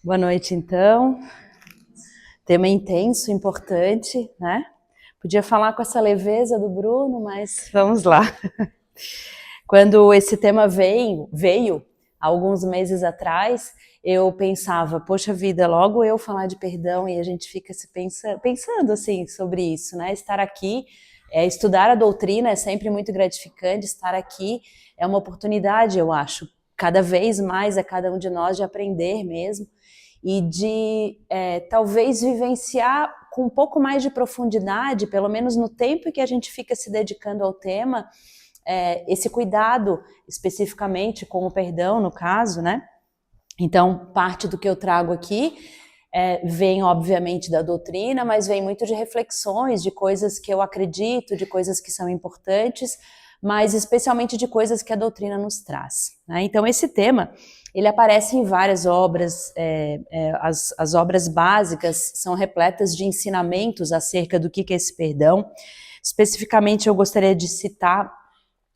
Boa noite, então. Tema intenso, importante, né? Podia falar com essa leveza do Bruno, mas vamos lá. Quando esse tema veio alguns meses atrás, eu pensava, poxa vida, logo eu falar de perdão, e a gente fica se pensando assim sobre isso, né? Estar aqui, estudar a doutrina é sempre muito gratificante, estar aqui é uma oportunidade, eu acho, cada vez mais a cada um de nós de aprender mesmo, e de talvez vivenciar com um pouco mais de profundidade, pelo menos no tempo que a gente fica se dedicando ao tema, esse cuidado especificamente com o perdão, no caso, né? Então, parte do que eu trago aqui vem, obviamente, da doutrina, mas vem muito de reflexões, de coisas que eu acredito, de coisas que são importantes, mas especialmente de coisas que a doutrina nos traz, né? Então, esse tema, ele aparece em várias obras, as obras básicas são repletas de ensinamentos acerca do que é esse perdão. Especificamente, eu gostaria de citar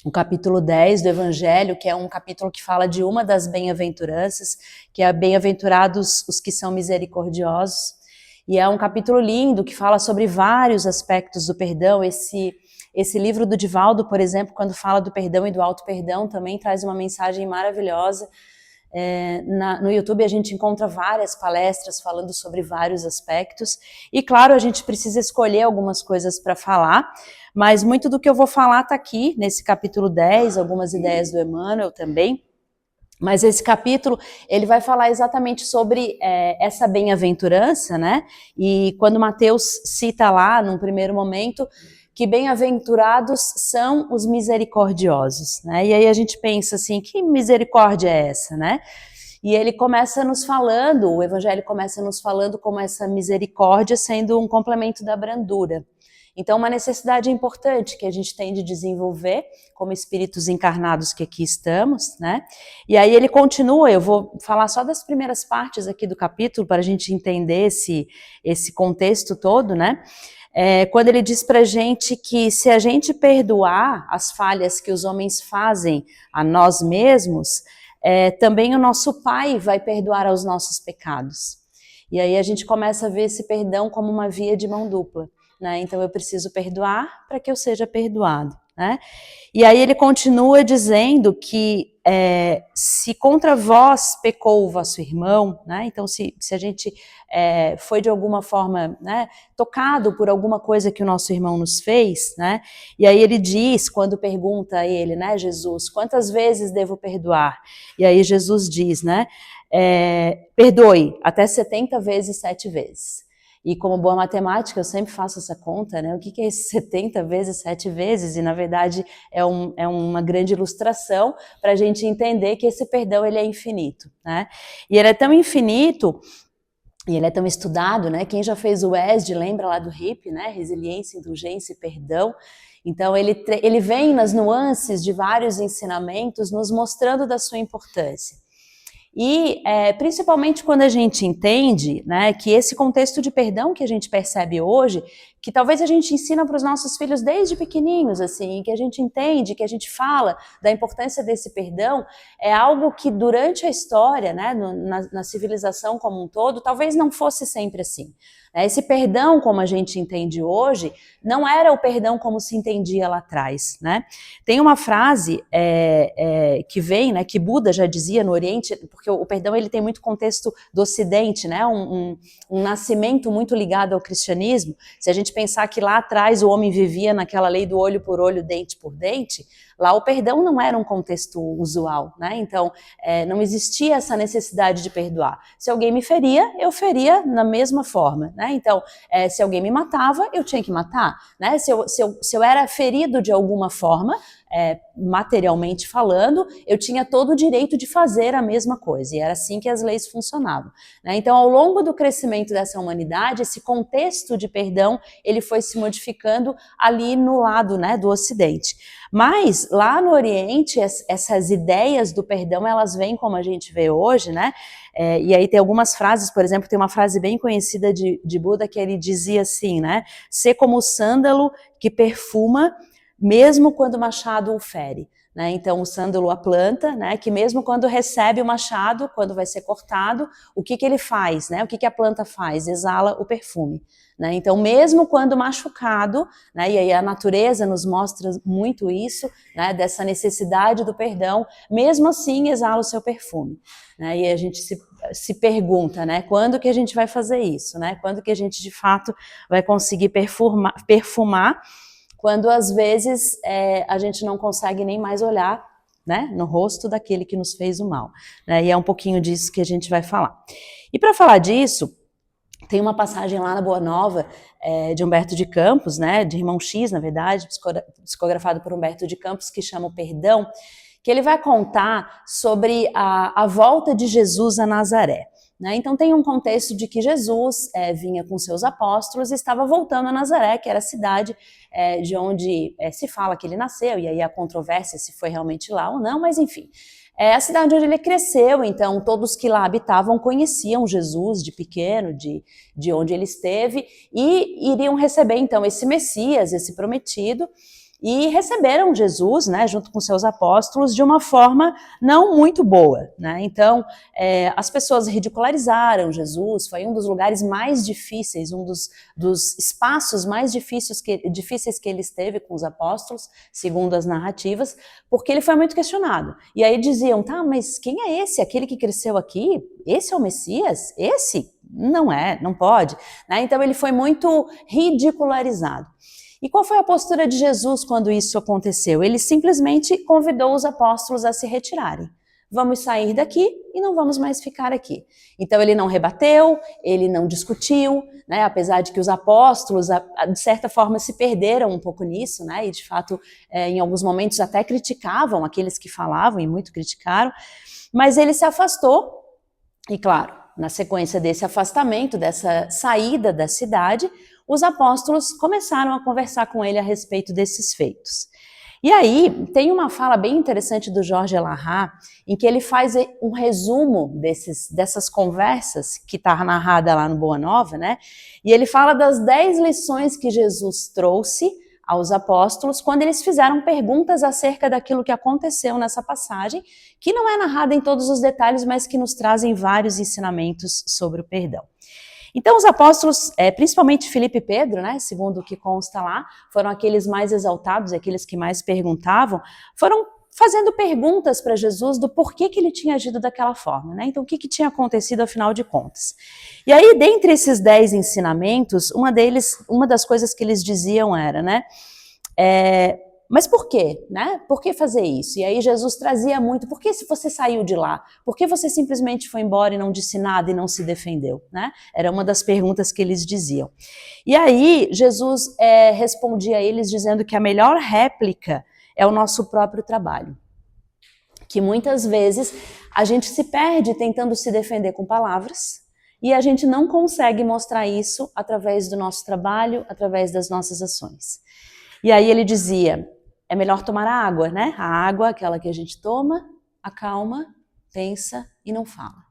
o capítulo 10 do Evangelho, que é um capítulo que fala de uma das bem-aventuranças, que é bem-aventurados os que são misericordiosos, e é um capítulo lindo que fala sobre vários aspectos do perdão. Esse livro do Divaldo, por exemplo, quando fala do perdão e do auto-perdão, também traz uma mensagem maravilhosa. No YouTube a gente encontra várias palestras falando sobre vários aspectos, e claro, a gente precisa escolher algumas coisas para falar, mas muito do que eu vou falar está aqui, nesse capítulo 10, algumas ideias do Emmanuel também, mas esse capítulo, ele vai falar exatamente sobre essa bem-aventurança, né? E quando Mateus cita lá, num primeiro momento, que bem-aventurados são os misericordiosos, né? E aí a gente pensa assim, que misericórdia é essa, né? E ele começa nos falando, o Evangelho começa nos falando como essa misericórdia sendo um complemento da brandura. Então, uma necessidade importante que a gente tem de desenvolver como espíritos encarnados que aqui estamos, né? E aí ele continua, eu vou falar só das primeiras partes aqui do capítulo para a gente entender esse contexto todo, né? Quando ele diz pra gente que se a gente perdoar as falhas que os homens fazem a nós mesmos, também o nosso Pai vai perdoar aos nossos pecados. E aí a gente começa a ver esse perdão como uma via de mão dupla, né? Então eu preciso perdoar para que eu seja perdoado, né? E aí ele continua dizendo que se contra vós pecou o vosso irmão, né? Então se a gente foi de alguma forma, né, tocado por alguma coisa que o nosso irmão nos fez, né? E aí ele diz, quando pergunta a ele, né, Jesus, quantas vezes devo perdoar? E aí Jesus diz, né, perdoe até 70 vezes 7 vezes. E como boa matemática, eu sempre faço essa conta, né? O que é esse 70 vezes 7 vezes? E, na verdade, é uma grande ilustração para a gente entender que esse perdão ele é infinito, né? E ele é tão infinito, e ele é tão estudado, né? Quem já fez o ESD lembra lá do RIP, né? Resiliência, indulgência e perdão. Então, ele vem nas nuances de vários ensinamentos, nos mostrando da sua importância. E principalmente quando a gente entende, né, que esse contexto de perdão que a gente percebe hoje, que talvez a gente ensina para os nossos filhos desde pequenininhos, assim, que a gente entende, que a gente fala da importância desse perdão, é algo que durante a história, né, na civilização como um todo, talvez não fosse sempre assim. Esse perdão, como a gente entende hoje, não era o perdão como se entendia lá atrás, né? Tem uma frase que vem, né, que Buda já dizia no Oriente, porque o perdão ele tem muito contexto do Ocidente, né? Um nascimento muito ligado ao cristianismo. Se a gente pensar que lá atrás o homem vivia naquela lei do olho por olho, dente por dente, lá o perdão não era um contexto usual, né? Então, não existia essa necessidade de perdoar. Se alguém me feria, eu feria na mesma forma, né? Então, se alguém me matava, eu tinha que matar, né? Se eu era ferido de alguma forma, materialmente falando, eu tinha todo o direito de fazer a mesma coisa, e era assim que as leis funcionavam, né? Então, ao longo do crescimento dessa humanidade, esse contexto de perdão, ele foi se modificando ali no lado, né, do Ocidente. Mas, lá no Oriente, essas ideias do perdão, elas vêm como a gente vê hoje, né? E aí tem algumas frases, por exemplo, tem uma frase bem conhecida de Buda, que ele dizia assim, né? Ser como o sândalo que perfuma, mesmo quando o machado o fere. né? Então o sândalo, a planta, né? Que mesmo quando recebe o machado, quando vai ser cortado, o que ele faz, né? O que a planta faz? Exala o perfume, né? Então mesmo quando machucado, né? E aí a natureza nos mostra muito isso, né? Dessa necessidade do perdão, mesmo assim exala o seu perfume, né? E a gente se pergunta, né? Quando que a gente vai fazer isso, né? Quando que a gente de fato vai conseguir perfumar, quando às vezes a gente não consegue nem mais olhar, né, no rosto daquele que nos fez o mal, né? E é um pouquinho disso que a gente vai falar. E para falar disso, tem uma passagem lá na Boa Nova de Humberto de Campos, né, de Irmão X, na verdade, psicografado por Humberto de Campos, que chama o Perdão, que ele vai contar sobre a volta de Jesus a Nazaré. Né? Então tem um contexto de que Jesus vinha com seus apóstolos e estava voltando a Nazaré, que era a cidade de onde se fala que ele nasceu, e aí a controvérsia se foi realmente lá ou não, mas enfim. É a cidade onde ele cresceu, então todos que lá habitavam conheciam Jesus de pequeno, de onde ele esteve, e iriam receber então esse Messias, esse prometido, e receberam Jesus, né, junto com seus apóstolos, de uma forma não muito boa, né? Então, as pessoas ridicularizaram Jesus, foi um dos lugares mais difíceis, um dos espaços mais difíceis que ele esteve com os apóstolos, segundo as narrativas, porque ele foi muito questionado. E aí diziam, tá, mas quem é esse? Aquele que cresceu aqui? Esse é o Messias? Esse? Não é, não pode. Né? Então, ele foi muito ridicularizado. E qual foi a postura de Jesus quando isso aconteceu? Ele simplesmente convidou os apóstolos a se retirarem. Vamos sair daqui e não vamos mais ficar aqui. Então ele não rebateu, ele não discutiu, né? Apesar de que os apóstolos, de certa forma, se perderam um pouco nisso, né? E de fato, em alguns momentos até criticavam aqueles que falavam, e muito criticaram, mas ele se afastou, e claro, na sequência desse afastamento, dessa saída da cidade, os apóstolos começaram a conversar com ele a respeito desses feitos. E aí, tem uma fala bem interessante do Jorge Elahá, em que ele faz um resumo dessas conversas, que está narrada lá no Boa Nova, né? E ele fala das 10 lições que Jesus trouxe aos apóstolos quando eles fizeram perguntas acerca daquilo que aconteceu nessa passagem, que não é narrada em todos os detalhes, mas que nos trazem vários ensinamentos sobre o perdão. Então os apóstolos, principalmente Filipe e Pedro, né, segundo o que consta lá, foram aqueles mais exaltados, aqueles que mais perguntavam, foram fazendo perguntas para Jesus do porquê que ele tinha agido daquela forma, né? Então o que tinha acontecido afinal de contas. E aí, dentre esses 10 ensinamentos, uma das coisas que eles diziam era, né, mas por quê, né? Por que fazer isso? E aí Jesus trazia muito, por que se você saiu de lá? Por que você simplesmente foi embora e não disse nada e não se defendeu, né? Era uma das perguntas que eles diziam. E aí Jesus respondia a eles dizendo que a melhor réplica é o nosso próprio trabalho. Que muitas vezes a gente se perde tentando se defender com palavras e a gente não consegue mostrar isso através do nosso trabalho, através das nossas ações. E aí ele dizia, é melhor tomar a água, né? A água, aquela que a gente toma, acalma, pensa e não fala.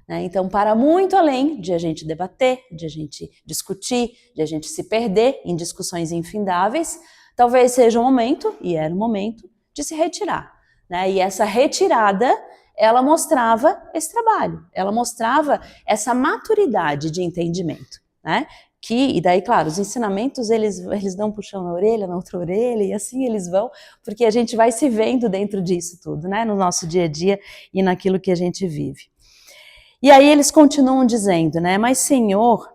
Né? Então, para muito além de a gente debater, de a gente discutir, de a gente se perder em discussões infindáveis, talvez seja o momento, e era o momento, de se retirar. Né? E essa retirada, ela mostrava esse trabalho, ela mostrava essa maturidade de entendimento, né? E daí, claro, os ensinamentos, eles dão um puxão na orelha, na outra orelha, e assim eles vão, porque a gente vai se vendo dentro disso tudo, né? No nosso dia a dia e naquilo que a gente vive. E aí eles continuam dizendo, né? Mas Senhor,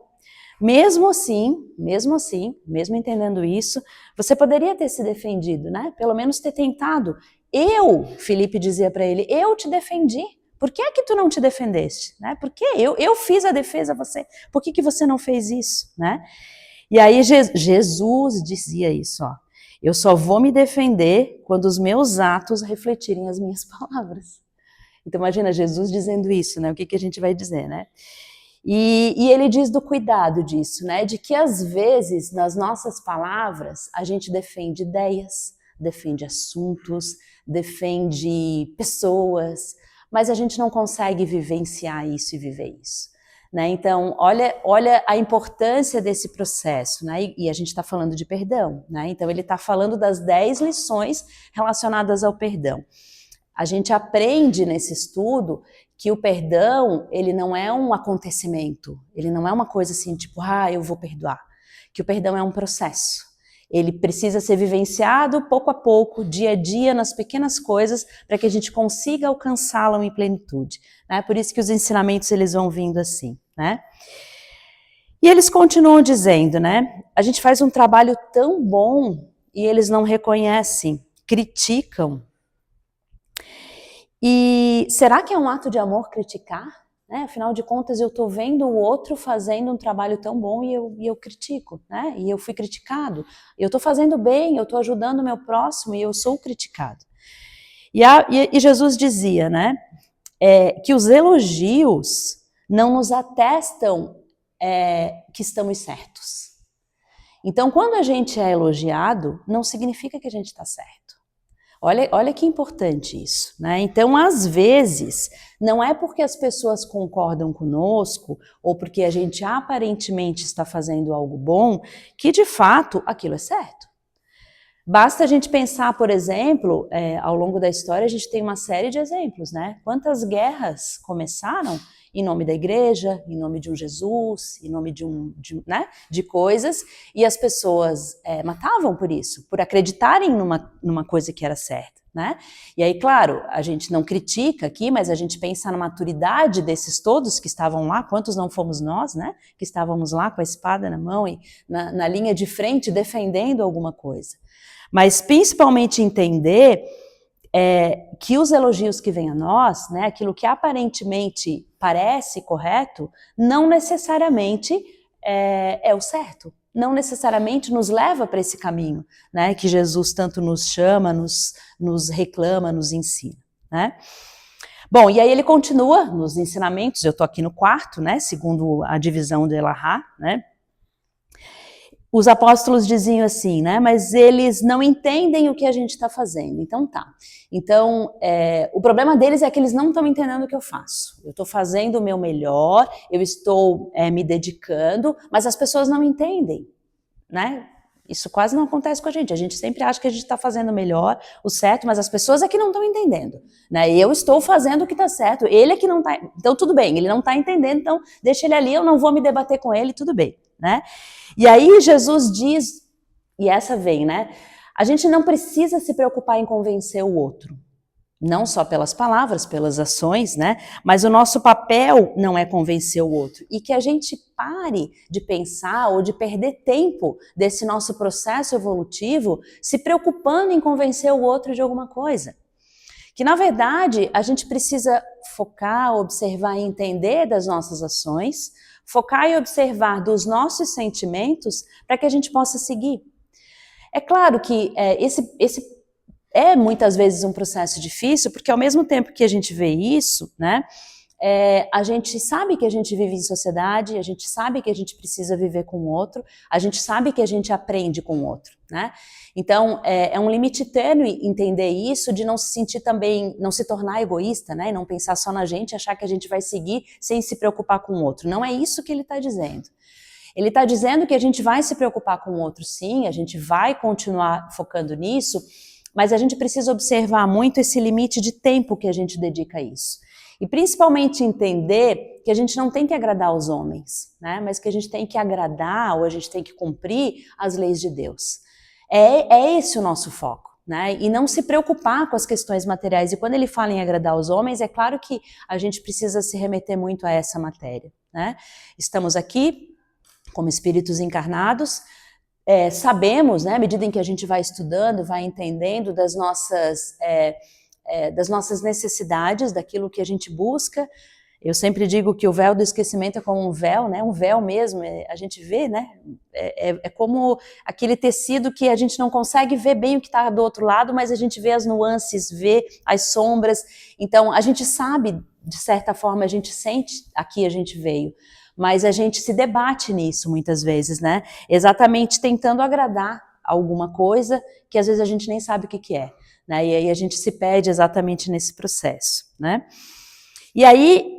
mesmo assim, mesmo entendendo isso, você poderia ter se defendido, né? Pelo menos ter tentado. Filipe dizia para ele, eu te defendi. Por que é que tu não te defendeste? Né? Porque eu fiz a defesa a você. Por que você não fez isso? Né? E aí Jesus dizia isso, ó. Eu só vou me defender quando os meus atos refletirem as minhas palavras. Então imagina Jesus dizendo isso, né? O que a gente vai dizer, né? E ele diz do cuidado disso, né? De que às vezes nas nossas palavras a gente defende ideias, defende assuntos, defende pessoas, mas a gente não consegue vivenciar isso e viver isso. né? Então, olha a importância desse processo, né? E a gente está falando de perdão, né? Então, ele está falando das 10 lições relacionadas ao perdão. A gente aprende nesse estudo que o perdão, ele não é um acontecimento, ele não é uma coisa assim, tipo, eu vou perdoar. Que o perdão é um processo. Ele precisa ser vivenciado pouco a pouco, dia a dia, nas pequenas coisas, para que a gente consiga alcançá-lo em plenitude. Né? Por isso que os ensinamentos eles vão vindo assim. Né? E eles continuam dizendo, né? A gente faz um trabalho tão bom e eles não reconhecem, criticam. E será que é um ato de amor criticar? Né? Afinal de contas, eu estou vendo o outro fazendo um trabalho tão bom e eu critico, né? E eu fui criticado. Eu estou fazendo bem, eu estou ajudando o meu próximo e eu sou criticado. E Jesus dizia, né? Que os elogios não nos atestam que estamos certos. Então, quando a gente é elogiado, não significa que a gente está certo. Olha que importante isso, né? Então, às vezes, não é porque as pessoas concordam conosco ou porque a gente aparentemente está fazendo algo bom que, de fato, aquilo é certo. Basta a gente pensar, por exemplo, ao longo da história, a gente tem uma série de exemplos, né? Quantas guerras começaram em nome da igreja, em nome de um Jesus, em nome de coisas, e as pessoas matavam por isso, por acreditarem numa coisa que era certa, né? E aí, claro, a gente não critica aqui, mas a gente pensa na maturidade desses todos que estavam lá, quantos não fomos nós, né? Que estávamos lá com a espada na mão e na linha de frente defendendo alguma coisa. Mas principalmente entender que os elogios que vêm a nós, né, aquilo que aparentemente parece correto, não necessariamente é o certo, não necessariamente nos leva para esse caminho, né, que Jesus tanto nos chama, nos reclama, nos ensina, né? Bom, e aí ele continua nos ensinamentos, eu estou aqui no quarto, né, segundo a divisão de Elahá, né? Os apóstolos diziam assim, né? Mas eles não entendem o que a gente está fazendo. Então tá. Então, o problema deles é que eles não estão entendendo o que eu faço. Eu estou fazendo o meu melhor, eu estou me dedicando, mas as pessoas não entendem, né? Isso quase não acontece com a gente. A gente sempre acha que a gente está fazendo melhor, o certo, mas as pessoas é que não estão entendendo, né? Eu estou fazendo o que está certo, ele é que não está. Então tudo bem, ele não está entendendo, então deixa ele ali, eu não vou me debater com ele, tudo bem, né? E aí Jesus diz, e essa vem, né? A gente não precisa se preocupar em convencer o outro. Não só pelas palavras, pelas ações, né? Mas o nosso papel não é convencer o outro. E que a gente pare de pensar ou de perder tempo desse nosso processo evolutivo se preocupando em convencer o outro de alguma coisa. Que, na verdade, a gente precisa focar, observar e entender das nossas ações, focar e observar dos nossos sentimentos para que a gente possa seguir. É claro que esse é muitas vezes um processo difícil, porque ao mesmo tempo que a gente vê isso, né, a gente sabe que a gente vive em sociedade, a gente sabe que a gente precisa viver com o outro, a gente sabe que a gente aprende com o outro, né? Então, é um limite tênue entender isso, de não se sentir também, não se tornar egoísta, né? E não pensar só na gente, achar que a gente vai seguir sem se preocupar com o outro. Não é isso que ele está dizendo. Ele está dizendo que a gente vai se preocupar com o outro, sim, a gente vai continuar focando nisso, mas a gente precisa observar muito esse limite de tempo que a gente dedica a isso. E principalmente entender que a gente não tem que agradar os homens, né? Mas que a gente tem que agradar ou a gente tem que cumprir as leis de Deus. É esse o nosso foco, né? E não se preocupar com as questões materiais. E quando ele fala em agradar os homens, é claro que a gente precisa se remeter muito a essa matéria, né? Estamos aqui como espíritos encarnados, sabemos, né, à medida em que a gente vai estudando, vai entendendo das nossas necessidades, daquilo que a gente busca. Eu sempre digo que o véu do esquecimento é como um véu, né, um véu mesmo, a gente vê, né, é como aquele tecido que a gente não consegue ver bem o que está do outro lado, mas a gente vê as nuances, vê as sombras, então a gente sabe, de certa forma, a gente sente, aqui a gente veio, mas a gente se debate nisso muitas vezes, né? Exatamente tentando agradar alguma coisa que às vezes a gente nem sabe o que é, né? E aí a gente se perde exatamente nesse processo, né? E aí,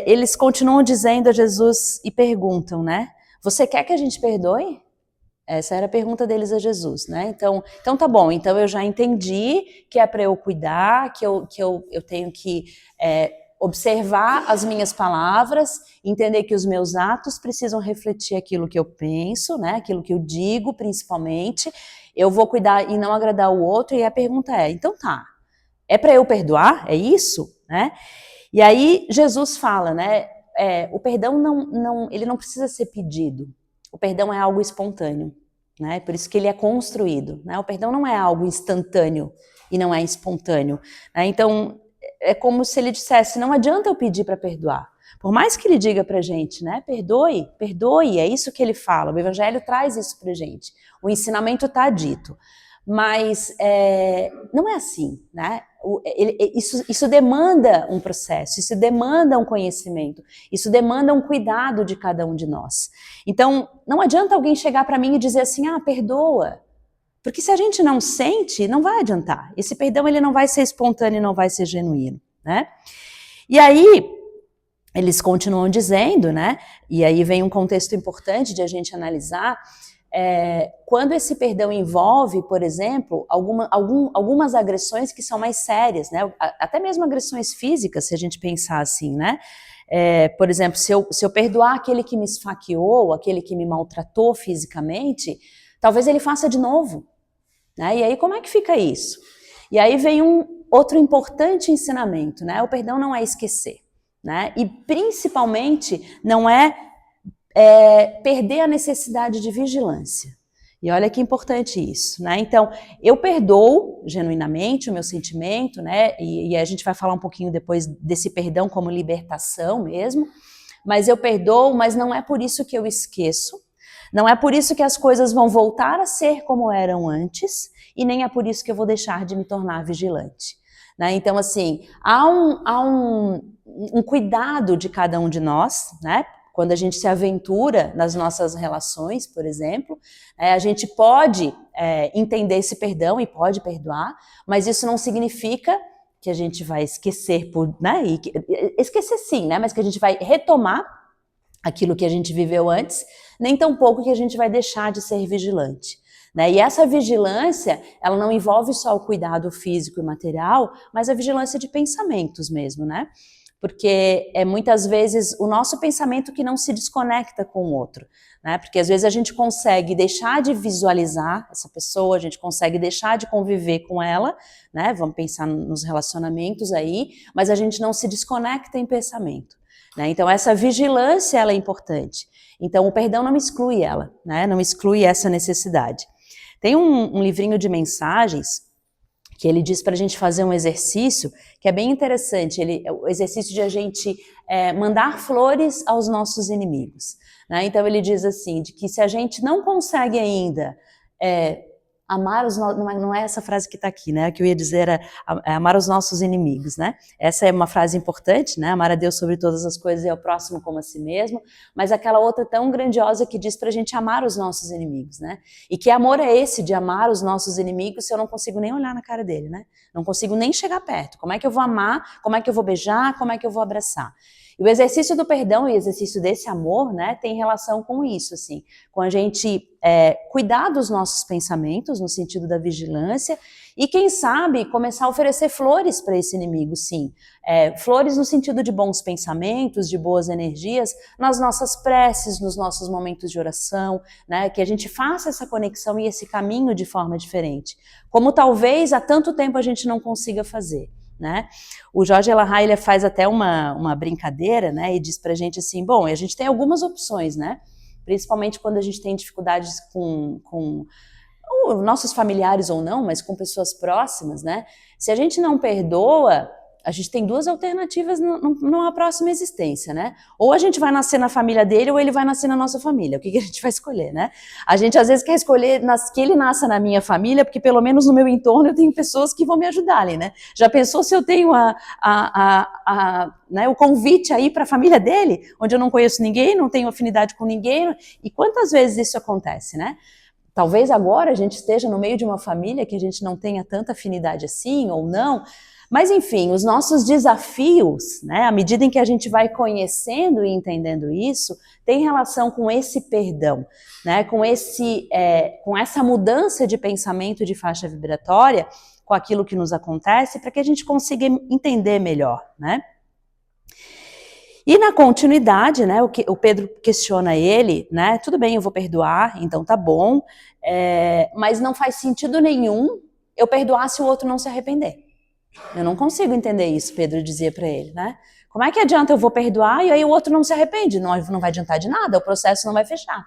eles continuam dizendo a Jesus e perguntam, né? Você quer que a gente perdoe? Essa era a pergunta deles a Jesus, né? Então tá bom, então eu já entendi que é para eu cuidar, que eu tenho que observar as minhas palavras, entender que os meus atos precisam refletir aquilo que eu penso, né? Aquilo que eu digo, principalmente. Eu vou cuidar e não agradar o outro, e a pergunta então tá, é para eu perdoar? É isso? Né? E aí Jesus fala, né? O perdão ele não precisa ser pedido. O perdão é algo espontâneo, né? Por isso que ele é construído, né? O perdão não é algo instantâneo e não é espontâneo, né? Então é como se ele dissesse: não adianta eu pedir para perdoar. Por mais que ele diga pra gente, né? Perdoe, perdoe, é isso que ele fala. O Evangelho traz isso pra gente. O ensinamento está dito. Mas não é assim, né? Isso demanda um processo, isso demanda um conhecimento, isso demanda um cuidado de cada um de nós. Então, não adianta alguém chegar para mim e dizer assim: perdoa. Porque se a gente não sente, não vai adiantar. Esse perdão ele não vai ser espontâneo, não vai ser genuíno, né? E aí, eles continuam dizendo, né? E aí vem um contexto importante de a gente analisar. Quando esse perdão envolve, por exemplo, algumas agressões que são mais sérias, né? Até mesmo agressões físicas, se a gente pensar assim, né? Por exemplo, se eu perdoar aquele que me esfaqueou, aquele que me maltratou fisicamente, talvez ele faça de novo, né? E aí como é que fica isso? E aí vem um outro importante ensinamento, né? O perdão não é esquecer, né? E principalmente não perder a necessidade de vigilância. E olha que importante isso, né? Então, eu perdoo genuinamente o meu sentimento, né? E a gente vai falar um pouquinho depois desse perdão como libertação mesmo. Mas eu perdoo, mas não é por isso que eu esqueço. Não é por isso que as coisas vão voltar a ser como eram antes. E nem é por isso que eu vou deixar de me tornar vigilante. Né? Então, assim, há um cuidado de cada um de nós, né? Quando a gente se aventura nas nossas relações, por exemplo, a gente pode entender esse perdão e pode perdoar, mas isso não significa que a gente vai esquecer, né? Esquecer sim, né? Mas que a gente vai retomar aquilo que a gente viveu antes, nem tampouco que a gente vai deixar de ser vigilante. Né? E essa vigilância, ela não envolve só o cuidado físico e material, mas a vigilância de pensamentos mesmo, né? Porque muitas vezes o nosso pensamento que não se desconecta com o outro, né? Porque às vezes a gente consegue deixar de visualizar essa pessoa, a gente consegue deixar de conviver com ela, né? Vamos pensar nos relacionamentos aí, mas a gente não se desconecta em pensamento, né? Então essa vigilância ela é importante. Então o perdão não exclui ela, né? Não exclui essa necessidade. Tem um livrinho de mensagens que ele diz para a gente fazer um exercício que é bem interessante, o exercício de a gente mandar flores aos nossos inimigos. Né? Então ele diz assim, de que se a gente não consegue ainda amar os nossos, não é essa frase que está aqui, né? O que eu ia dizer era amar os nossos inimigos, né? Essa é uma frase importante, né? Amar a Deus sobre todas as coisas e ao próximo como a si mesmo, mas aquela outra tão grandiosa que diz para a gente amar os nossos inimigos, né? E que amor é esse de amar os nossos inimigos se eu não consigo nem olhar na cara dele, né? Não consigo nem chegar perto. Como é que eu vou amar? Como é que eu vou beijar? Como é que eu vou abraçar? E o exercício do perdão e o exercício desse amor, né, tem relação com isso, assim, com a gente cuidar dos nossos pensamentos, no sentido da vigilância, e quem sabe começar a oferecer flores para esse inimigo, sim. Flores no sentido de bons pensamentos, de boas energias, nas nossas preces, nos nossos momentos de oração, né, que a gente faça essa conexão e esse caminho de forma diferente, como talvez há tanto tempo a gente não consiga fazer. Né? O Jorge Elahá, ele faz até uma brincadeira, né? E diz pra gente assim, bom, a gente tem algumas opções, né? Principalmente quando a gente tem dificuldades com nossos familiares ou não, mas com pessoas próximas, né? Se a gente não perdoa, a gente tem duas alternativas numa próxima existência, né? Ou a gente vai nascer na família dele ou ele vai nascer na nossa família. O que a gente vai escolher, né? A gente às vezes quer escolher que ele nasça na minha família, porque pelo menos no meu entorno eu tenho pessoas que vão me ajudar ali, né? Já pensou se eu tenho né, o convite aí para a família dele, onde eu não conheço ninguém, não tenho afinidade com ninguém? E quantas vezes isso acontece, né? Talvez agora a gente esteja no meio de uma família que a gente não tenha tanta afinidade assim, ou não, Mas, enfim, os nossos desafios, né, à medida em que a gente vai conhecendo e entendendo isso, tem relação com esse perdão, né, com essa mudança de pensamento de faixa vibratória, com aquilo que nos acontece, para que a gente consiga entender melhor, né? E na continuidade, né, o Pedro questiona ele, né, tudo bem, eu vou perdoar, então tá bom, mas não faz sentido nenhum eu perdoar se o outro não se arrepender. Eu não consigo entender isso, Pedro dizia para ele, né? Como é que adianta eu vou perdoar e aí o outro não se arrepende? Não vai adiantar de nada, o processo não vai fechar,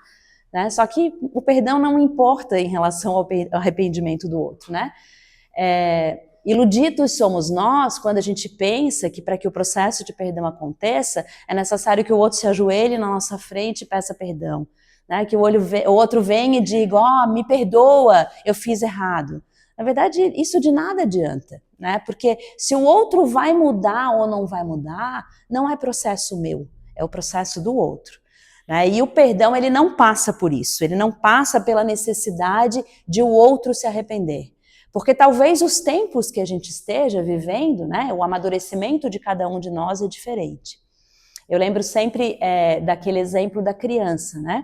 né? Só que o perdão não importa em relação ao arrependimento do outro, né? Iludidos somos nós quando a gente pensa que para que o processo de perdão aconteça é necessário que o outro se ajoelhe na nossa frente e peça perdão, né? Que o outro venha e diga, me perdoa, eu fiz errado. Na verdade, isso de nada adianta, né? Porque se o outro vai mudar ou não vai mudar, não é processo meu, é o processo do outro, né? E o perdão, ele não passa por isso, ele não passa pela necessidade de o outro se arrepender. Porque talvez os tempos que a gente esteja vivendo, né, o amadurecimento de cada um de nós é diferente. Eu lembro sempre daquele exemplo da criança, né?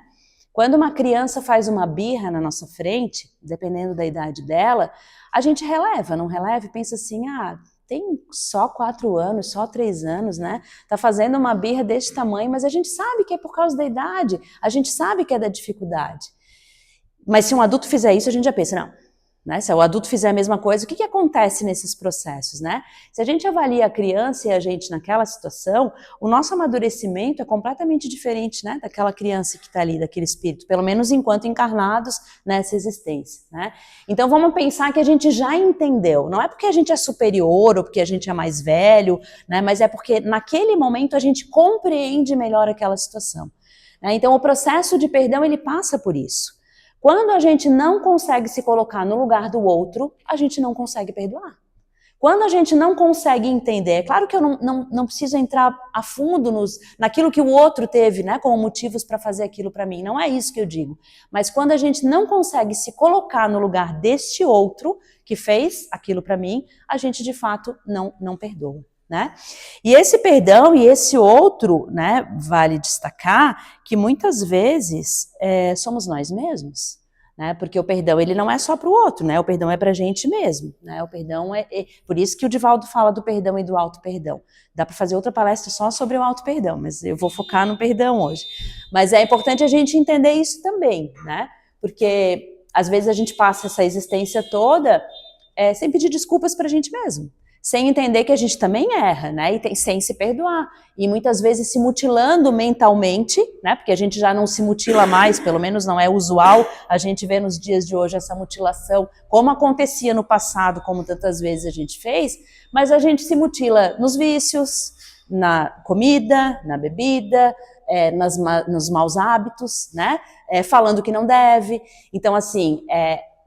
Quando uma criança faz uma birra na nossa frente, dependendo da idade dela, a gente releva, não releva e pensa assim, tem só 4 anos, só 3 anos, né? Tá fazendo uma birra desse tamanho, mas a gente sabe que é por causa da idade, a gente sabe que é da dificuldade. Mas se um adulto fizer isso, a gente já pensa, não, né? Se o adulto fizer a mesma coisa, o que acontece nesses processos, né? Se a gente avalia a criança e a gente naquela situação, o nosso amadurecimento é completamente diferente, né, daquela criança que está ali, daquele espírito, pelo menos enquanto encarnados nessa existência, né? Então vamos pensar que a gente já entendeu, não é porque a gente é superior ou porque a gente é mais velho, né, mas é porque naquele momento a gente compreende melhor aquela situação, né? Então o processo de perdão, ele passa por isso. Quando a gente não consegue se colocar no lugar do outro, a gente não consegue perdoar. Quando a gente não consegue entender, é claro que eu não preciso entrar a fundo naquilo que o outro teve, né, como motivos para fazer aquilo para mim, não é isso que eu digo. Mas quando a gente não consegue se colocar no lugar deste outro que fez aquilo para mim, a gente de fato não perdoa, né? E esse perdão e esse outro, né, vale destacar que muitas vezes somos nós mesmos, né? Porque o perdão, ele não é só para o outro, né? O perdão é para a gente mesmo, né? O perdão por isso que o Divaldo fala do perdão e do auto-perdão. Dá para fazer outra palestra só sobre o auto-perdão, mas eu vou focar no perdão hoje. Mas é importante a gente entender isso também, né? Porque às vezes a gente passa essa existência toda sem pedir desculpas para a gente mesmo, sem entender que a gente também erra, né? E sem se perdoar. E muitas vezes se mutilando mentalmente, né? Porque a gente já não se mutila mais, pelo menos não é usual a gente ver nos dias de hoje essa mutilação, como acontecia no passado, como tantas vezes a gente fez, mas a gente se mutila nos vícios, na comida, na bebida, nos maus hábitos, né? Falando que não deve. Então, assim,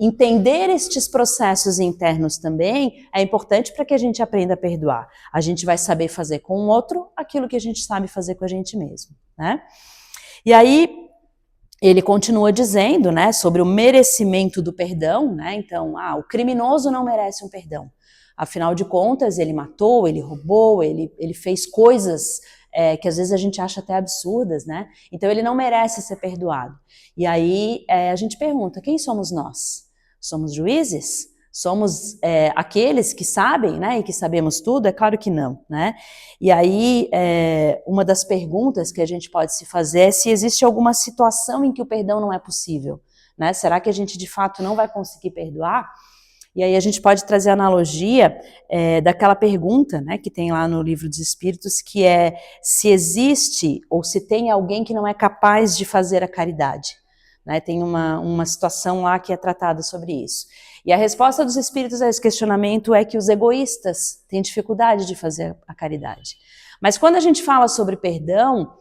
entender estes processos internos também é importante para que a gente aprenda a perdoar. A gente vai saber fazer com o outro aquilo que a gente sabe fazer com a gente mesmo, né? E aí ele continua dizendo, né, sobre o merecimento do perdão, né? Então, o criminoso não merece um perdão. Afinal de contas, ele matou, ele roubou, ele fez coisas que às vezes a gente acha até absurdas, né? Então ele não merece ser perdoado. E aí a gente pergunta, quem somos nós? Somos juízes? Somos aqueles que sabem, né, e que sabemos tudo? É claro que não, né? E aí uma das perguntas que a gente pode se fazer é se existe alguma situação em que o perdão não é possível, né? Será que a gente de fato não vai conseguir perdoar? E aí a gente pode trazer a analogia daquela pergunta, né, que tem lá no Livro dos Espíritos, que é se existe ou se tem alguém que não é capaz de fazer a caridade. Né, tem uma situação lá que é tratada sobre isso. E a resposta dos Espíritos a esse questionamento é que os egoístas têm dificuldade de fazer a caridade. Mas quando a gente fala sobre perdão,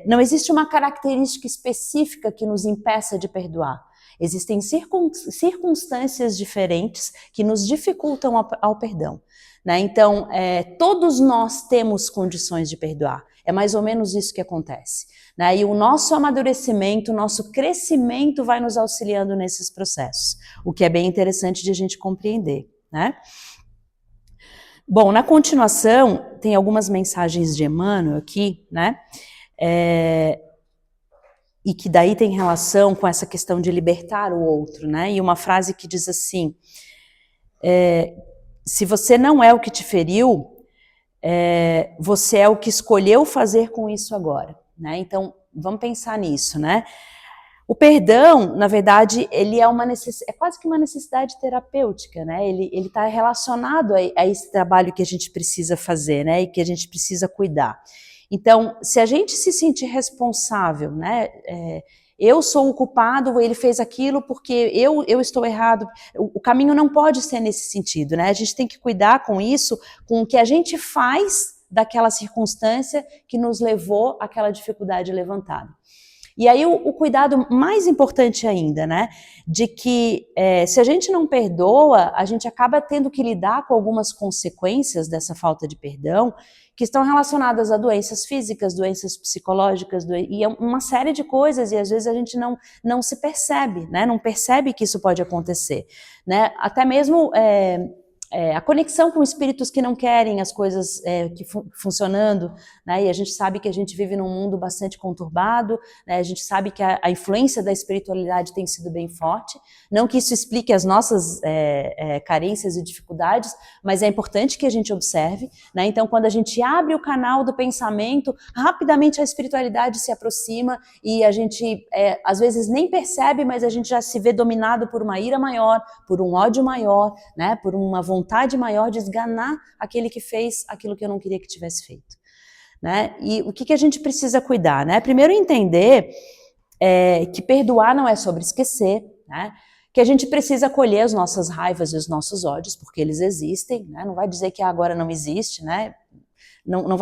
não existe uma característica específica que nos impeça de perdoar. Existem circunstâncias diferentes que nos dificultam ao perdão, né? Então, todos nós temos condições de perdoar. É mais ou menos isso que acontece, né? E o nosso amadurecimento, o nosso crescimento vai nos auxiliando nesses processos, o que é bem interessante de a gente compreender, né? Bom, na continuação, tem algumas mensagens de Emmanuel aqui, né? E que daí tem relação com essa questão de libertar o outro, né? E uma frase que diz assim, se você não é o que te feriu, você é o que escolheu fazer com isso agora, né? Então, vamos pensar nisso, né? O perdão, na verdade, ele é quase que uma necessidade terapêutica, né? Ele está relacionado a esse trabalho que a gente precisa fazer, né? E que a gente precisa cuidar. Então, se a gente se sentir responsável, né? Eu sou o culpado, ele fez aquilo porque eu estou errado. O caminho não pode ser nesse sentido, né? A gente tem que cuidar com isso, com o que a gente faz daquela circunstância que nos levou àquela dificuldade levantada. E aí o cuidado mais importante ainda, né, de que se a gente não perdoa, a gente acaba tendo que lidar com algumas consequências dessa falta de perdão, que estão relacionadas a doenças físicas, doenças psicológicas, e uma série de coisas, e às vezes a gente não se percebe, né, não percebe que isso pode acontecer, né, até mesmo a conexão com espíritos que não querem as coisas funcionando, né? E a gente sabe que a gente vive num mundo bastante conturbado, né? A gente sabe que a influência da espiritualidade tem sido bem forte, não que isso explique as nossas carências e dificuldades, mas é importante que a gente observe, né? Então, quando a gente abre o canal do pensamento, rapidamente a espiritualidade se aproxima e a gente, às vezes, nem percebe, mas a gente já se vê dominado por uma ira maior, por um ódio maior, né? Por uma vontade maior de esganar aquele que fez aquilo que eu não queria que tivesse feito, né? E o que a gente precisa cuidar, né? Primeiro entender que perdoar não é sobre esquecer, né? Que a gente precisa acolher as nossas raivas e os nossos ódios, porque eles existem, né? Não vai dizer que agora não existe, né? Não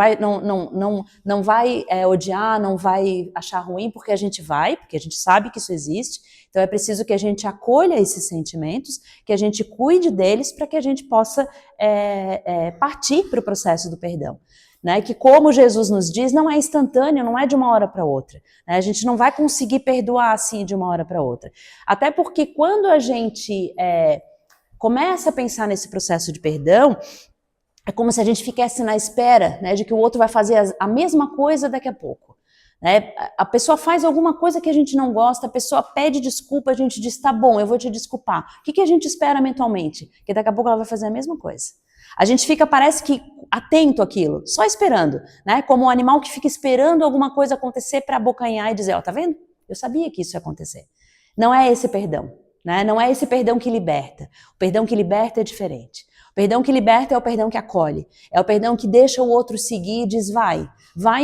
vai odiar, não vai achar ruim, porque a gente sabe que isso existe. Então é preciso que a gente acolha esses sentimentos, que a gente cuide deles para que a gente possa partir para o processo do perdão. Né, que como Jesus nos diz, não é instantâneo, não é de uma hora para outra. Né, a gente não vai conseguir perdoar assim de uma hora para outra. Até porque quando a gente começa a pensar nesse processo de perdão, é como se a gente ficasse na espera, né, de que o outro vai fazer a mesma coisa daqui a pouco. Né? A pessoa faz alguma coisa que a gente não gosta, a pessoa pede desculpa, a gente diz, tá bom, eu vou te desculpar. O que a gente espera mentalmente? Que daqui a pouco ela vai fazer a mesma coisa. A gente fica, parece que, atento àquilo, só esperando, né? Como um animal que fica esperando alguma coisa acontecer para abocanhar e dizer, ó, tá vendo? Eu sabia que isso ia acontecer. Não é esse perdão, né? Não é esse perdão que liberta. O perdão que liberta é diferente. O perdão que liberta é o perdão que acolhe. É o perdão que deixa o outro seguir e diz, vai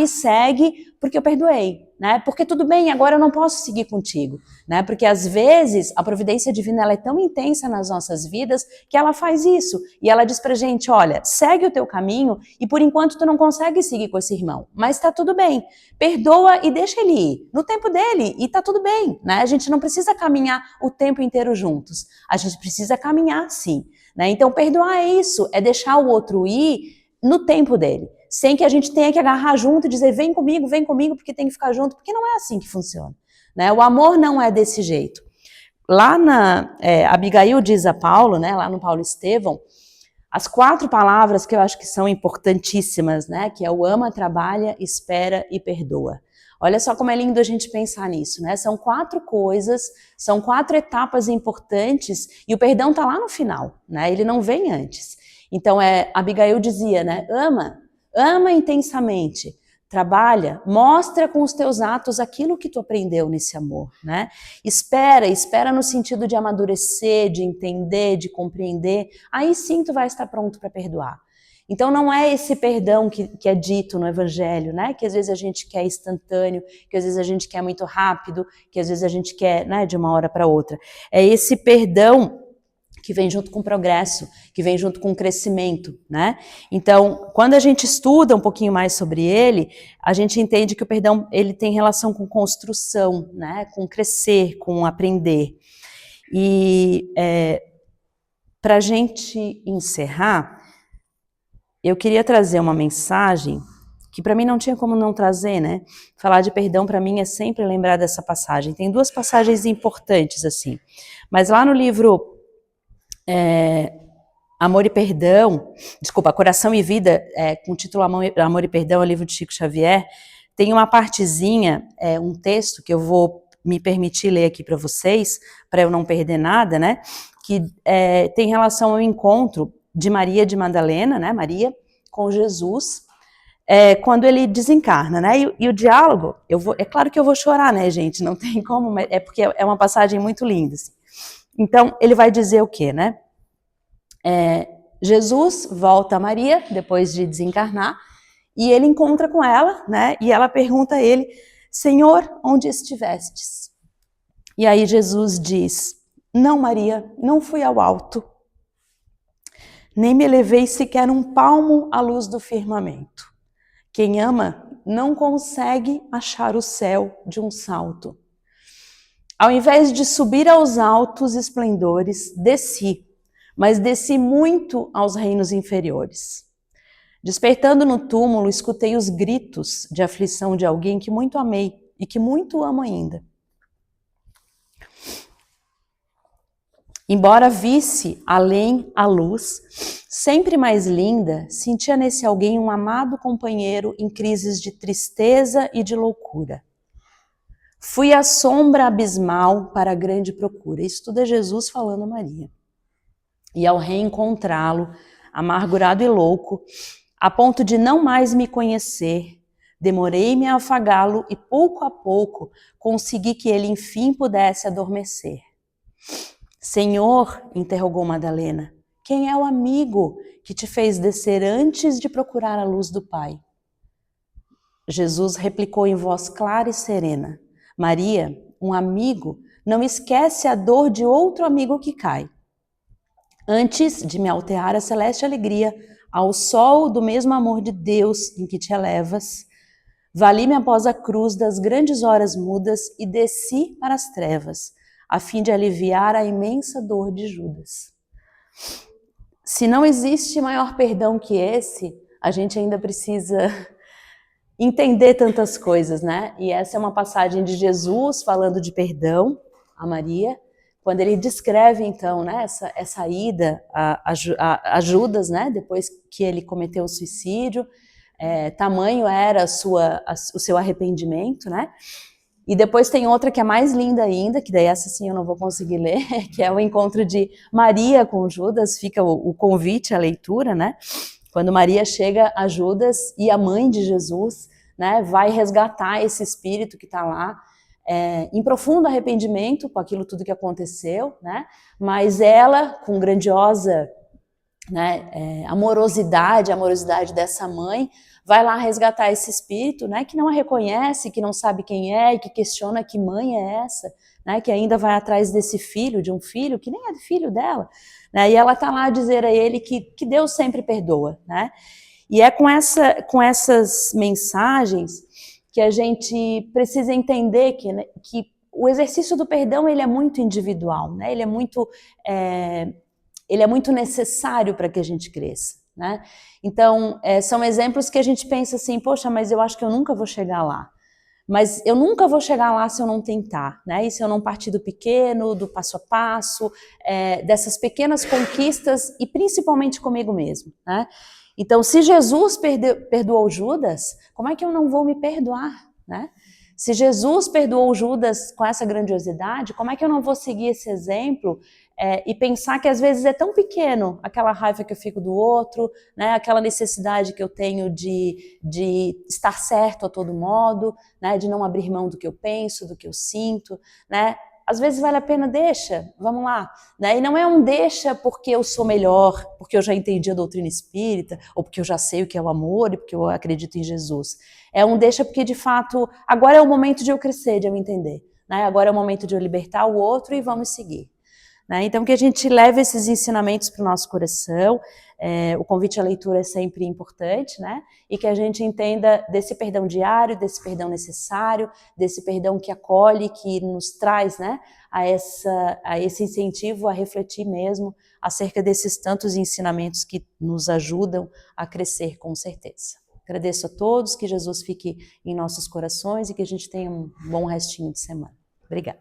e segue, porque eu perdoei, né? Porque tudo bem, agora eu não posso seguir contigo, né? Porque às vezes a providência divina ela é tão intensa nas nossas vidas que ela faz isso. E ela diz pra gente, olha, segue o teu caminho e por enquanto tu não consegue seguir com esse irmão, mas tá tudo bem. Perdoa e deixa ele ir no tempo dele e tá tudo bem, né? A gente não precisa caminhar o tempo inteiro juntos. A gente precisa caminhar sim, né? Então perdoar é isso, é deixar o outro ir no tempo dele, sem que a gente tenha que agarrar junto e dizer vem comigo, porque tem que ficar junto, porque não é assim que funciona. Né? O amor não é desse jeito. Lá Abigail diz a Paulo, né, lá no Paulo Estevão, as 4 palavras que eu acho que são importantíssimas, né, que é o ama, trabalha, espera e perdoa. Olha só como é lindo a gente pensar nisso, né? São 4 coisas, são 4 etapas importantes e o perdão está lá no final, né? Ele não vem antes. Então, Abigail dizia, né? Ama intensamente, trabalha, mostra com os teus atos aquilo que tu aprendeu nesse amor, né? Espera no sentido de amadurecer, de entender, de compreender, aí sim tu vai estar pronto para perdoar. Então não é esse perdão que é dito no Evangelho, né? Que às vezes a gente quer instantâneo, que às vezes a gente quer muito rápido, que às vezes a gente quer, né, de uma hora para outra. É esse perdão que vem junto com o progresso, que vem junto com o crescimento, né? Então, quando a gente estuda um pouquinho mais sobre ele, a gente entende que o perdão, ele tem relação com construção, né? Com crescer, com aprender. E para a gente encerrar, eu queria trazer uma mensagem que para mim não tinha como não trazer, né? Falar de perdão para mim é sempre lembrar dessa passagem. Tem 2 passagens importantes, assim. Mas lá no livro Amor e Perdão, desculpa, Coração e Vida, com o título Amor e Perdão, é o livro de Chico Xavier, tem uma partezinha, um texto que eu vou me permitir ler aqui para vocês, para eu não perder nada, né? Que tem relação ao encontro de Maria de Madalena, né? Maria, com Jesus, quando ele desencarna, né? E o diálogo, é claro que eu vou chorar, né, gente? Não tem como, mas porque é uma passagem muito linda. Assim. Então, ele vai dizer o quê, né? Jesus volta a Maria, depois de desencarnar, e ele encontra com ela, né? E ela pergunta a ele, Senhor, onde estivestes? E aí Jesus diz, não, Maria, não fui ao alto, nem me elevei sequer um palmo à luz do firmamento. Quem ama não consegue achar o céu de um salto. Ao invés de subir aos altos esplendores, desci, mas desci muito aos reinos inferiores. Despertando no túmulo, escutei os gritos de aflição de alguém que muito amei e que muito amo ainda. Embora visse além a luz, sempre mais linda, sentia nesse alguém um amado companheiro em crises de tristeza e de loucura. Fui à sombra abismal para a grande procura. Isso tudo é Jesus falando a Maria. E ao reencontrá-lo, amargurado e louco, a ponto de não mais me conhecer, demorei-me a afagá-lo e pouco a pouco consegui que ele enfim pudesse adormecer. Senhor, interrogou Madalena, quem é o amigo que te fez descer antes de procurar a luz do Pai? Jesus replicou em voz clara e serena, Maria, um amigo não esquece a dor de outro amigo que cai. Antes de me alterar a celeste alegria, ao sol do mesmo amor de Deus em que te elevas, vali-me após a cruz das grandes horas mudas e desci para as trevas, a fim de aliviar a imensa dor de Judas. Se não existe maior perdão que esse, a gente ainda precisa entender tantas coisas, né? E essa é uma passagem de Jesus falando de perdão a Maria, quando ele descreve, então, né, essa ida a Judas, né, depois que ele cometeu o suicídio, tamanho era o seu arrependimento, né? E depois tem outra que é mais linda ainda, que daí essa sim eu não vou conseguir ler, que é o encontro de Maria com Judas, fica o convite à leitura, né? Quando Maria chega a Judas e a mãe de Jesus, né, vai resgatar esse espírito que está lá, em profundo arrependimento com aquilo tudo que aconteceu, né? Mas ela, com grandiosa, né, amorosidade dessa mãe, vai lá resgatar esse espírito, né, que não a reconhece, que não sabe quem é e que questiona que mãe é essa, né, que ainda vai atrás desse filho, de um filho que nem é filho dela, né, e ela está lá a dizer a ele que Deus sempre perdoa, né, e é com essas mensagens que a gente precisa entender que o exercício do perdão ele é muito individual, né, ele é muito necessário para que a gente cresça, né? Então, são exemplos que a gente pensa assim, poxa, mas eu acho que eu nunca vou chegar lá. Mas eu nunca vou chegar lá se eu não tentar, né? E se eu não partir do pequeno, do passo a passo, dessas pequenas conquistas e principalmente comigo mesmo, né? Então, se Jesus perdoou Judas, como é que eu não vou me perdoar, né? Se Jesus perdoou Judas com essa grandiosidade, como é que eu não vou seguir esse exemplo e pensar que às vezes é tão pequeno aquela raiva que eu fico do outro, né, aquela necessidade que eu tenho de estar certo a todo modo, né, de não abrir mão do que eu penso, do que eu sinto, né? Às vezes vale a pena, deixa, vamos lá. Né? E não é um deixa porque eu sou melhor, porque eu já entendi a doutrina espírita, ou porque eu já sei o que é o amor e porque eu acredito em Jesus. É um deixa porque, de fato, agora é o momento de eu crescer, de eu entender. Né? Agora é o momento de eu libertar o outro e vamos seguir. Né? Então, que a gente leve esses ensinamentos para o nosso coração, o convite à leitura é sempre importante, né? E que a gente entenda desse perdão diário, desse perdão necessário, desse perdão que acolhe, que nos traz, né, a esse incentivo a refletir mesmo acerca desses tantos ensinamentos que nos ajudam a crescer com certeza. Agradeço a todos, que Jesus fique em nossos corações e que a gente tenha um bom restinho de semana. Obrigada.